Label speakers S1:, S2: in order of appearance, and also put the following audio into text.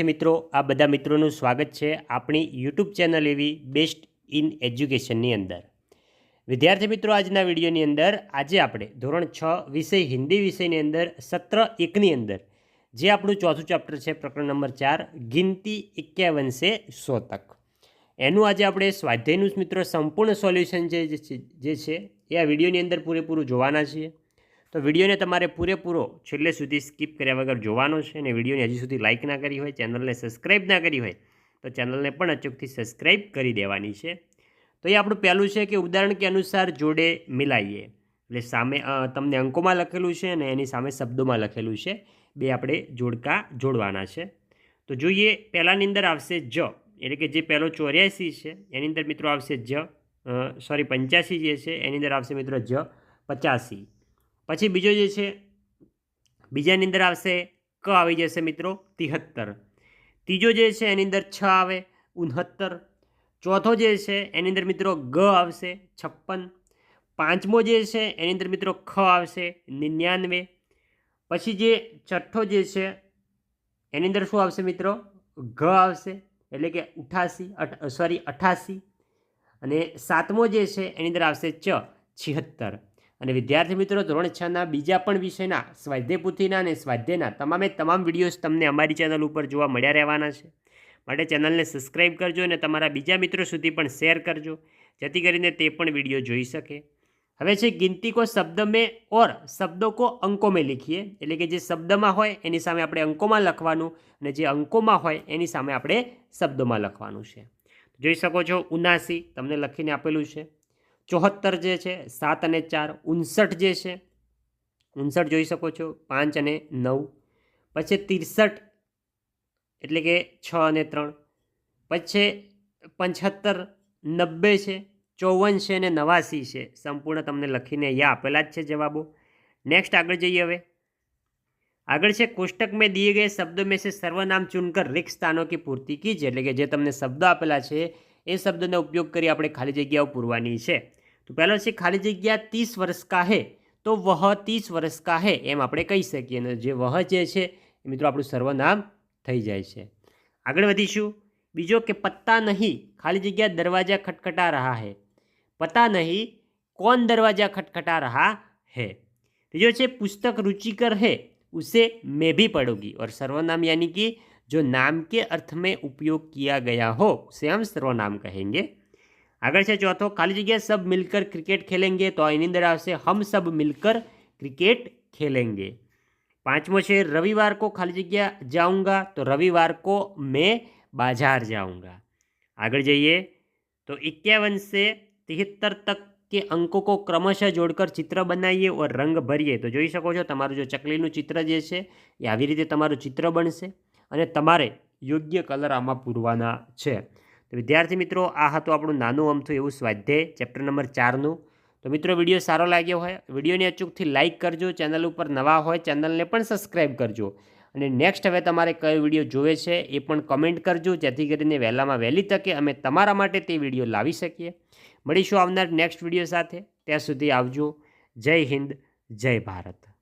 S1: મિત્રો આ બધા મિત્રોનું સ્વાગત છે આપણી યુટ્યુબ ચેનલ એવી બેસ્ટ ઇન એજ્યુકેશનની અંદર। વિદ્યાર્થી મિત્રો આજના વિડીયોની અંદર આજે આપણે ધોરણ 6 વિષય હિન્દી વિષયની અંદર સત્ર 1ની અંદર જે આપણું ચોથું ચેપ્ટર છે પ્રકરણ નંબર 4 ગિનતી 51 से 100 तक એનું આજે આપણે સ્વાધ્યાયનું મિત્રો સંપૂર્ણ સોલ્યુશન જે છે એ આ વિડીયોની અંદર પૂરેપૂરું જોવાના છીએ। तो वीडियो ने तमारे पूरेपूरो छेल्ले सुधी स्कीप कर्या वगर जोवानो छे ने वीडियो ने हजी सुधी लाइक ना करी होय चेनल ने सब्सक्राइब ना करी होय तो चेनल ने पण अचूकथी सब्सक्राइब करी देवानी छे। तो ये आपणुं पहेलुं छे कि उदाहरण के अनुसार जोड़े मिलाईए एटले सामे तमने अंकोमां लखेलुं छे ने एनी सामे शब्दोमां लखेलुं छे बे आपणे जोड़का जोड़वाना छे। तो जोईए पहेलानी अंदर आवशे ज एटले के जे पहेलो 84 छे एनी अंदर मित्रों आवशे ज 85 जे छे एनी अंदर आवशे मित्रों ज 85। पछी बीजो जे छे बीजानी अंदर आवशे क आवी जशे मित्रों 73। तीजो जे छे एनी अंदर 6 आवे 69। चौथो जे छे एनी अंदर मित्रों ग आवशे 56। पांचमो जे छे एनी अंदर मित्रों ख आवशे 99। पछी जे छठ्ठो जे छे एनी अंदर शुं आवशे मित्रों घ आवशे एटले के 88 अने सातमो जे छे एनी अंदर आवशे च 76। અને વિદ્યાર્થી મિત્રો ધોરણ 6ના બીજા પણ વિષયના સ્વાધ્યાય પોથીના અને સ્વાધ્યાયના તમામે તમામ વિડીયોઝ તમને અમારી ચેનલ ઉપર જોવા મળ્યા રહેવાના છે। માટે ચેનલને સબસ્ક્રાઇબ કરજો અને તમારા બીજા મિત્રો સુધી પણ શેર કરજો જેથી કરીને તે પણ વિડીયો જોઈ શકે। હવે છે गिनती को शब्द में और शब्दों को अंकों में लिखिए એટલે કે જે શબ્દમાં હોય એની સામે આપણે અંકોમાં લખવાનું અને જે અંકોમાં હોય એની સામે આપણે શબ્દોમાં લખવાનું છે। જોઈ શકો છો 79 તમને લખીને આપેલું છે। 74 जे छे 7 અને 4। 59 जे छे 59 જોઈ શકો છો 5 અને 9। પછી 63 એટલે કે 6 અને 3। પછી 75 90 છે 54 છે અને 89 છે સંપૂર્ણ તમને લખીને અહીંયા આપેલા જ છે જવાબો। नेक्स्ट આગળ જઈએ। હવે આગળ છે કોષ્ટક में दिए गए शब्दों में से सर्वनाम चुनकर रिक्त स्थानों की पूर्ति कीजिए એટલે કે જે તમને શબ્દ આપેલા છે એ શબ્દનો ઉપયોગ કરી આપણે ખાલી જગ્યાઓ પૂરવાની છે। तो पहला से खाली जग्या 30 वर्ष का है तो वह 30 वर्ष का है एम આપણે કહી શકીએ ને જે वह જે છે એ મિત્રો આપણું સર્વનામ થઈ જાય છે। આગળ વધીશું। બીજો કે पता नहीं खाली जग्या दरवाजा खटखटा रहा है पता नहीं कौन दरवाजा खटखटा रहा है। तीजो છે पुस्तक रुचिकर है उसे मैं भी पढ़ूंगी और सर्वनाम यानी कि जो नाम के अर्थ में उपयोग किया गया हो उसे हम सर्वनाम कहेंगे। आगे से चौथो खाली जगह सब मिलकर क्रिकेट खेलेंगे तो एनी अंदर आवशे हम सब मिलकर क्रिकेट खेलेंगे। पांचमो है रविवार को खाली जगह जाऊंगा तो रविवार को मैं बाजार जाऊंगा। आगे जाइए तो 51 से 73 तक के अंकों को क्रमशः जोड़कर चित्र बनाइए और रंग भरिए। तो જોઈ શકો છો તમારું जो ચકલીનું चित्र જે છે એ આવી રીતે તમારું चित्र बनશે અને તમારે યોગ્ય કલર આમાં પૂરવાના છે। तो विद्यार्थी मित्रों आ हतुं आपणुं नानुं अमथुं एवुं स्वाध्याय चेप्टर नंबर 4 नुं। तो मित्रों विडियो सारो लाग्यो होय विडियोने अचूकथी लाइक करजो चेनल पर नवा होय चेनलने पण सब्सक्राइब करजो અને નેક્સ્ટ હવે તમારે કયો વિડીયો જોવે છે એ પણ કમેન્ટ કરજો જેથી કરીને વહેલામાં વહેલી તકે અમે તમારા માટે તે વિડીયો લાવી શકીએ। મળીશું આવનાર નેક્સ્ટ વિડીયો સાથે ત્યાં સુધી આવજો। જય હિન્દ જય ભારત।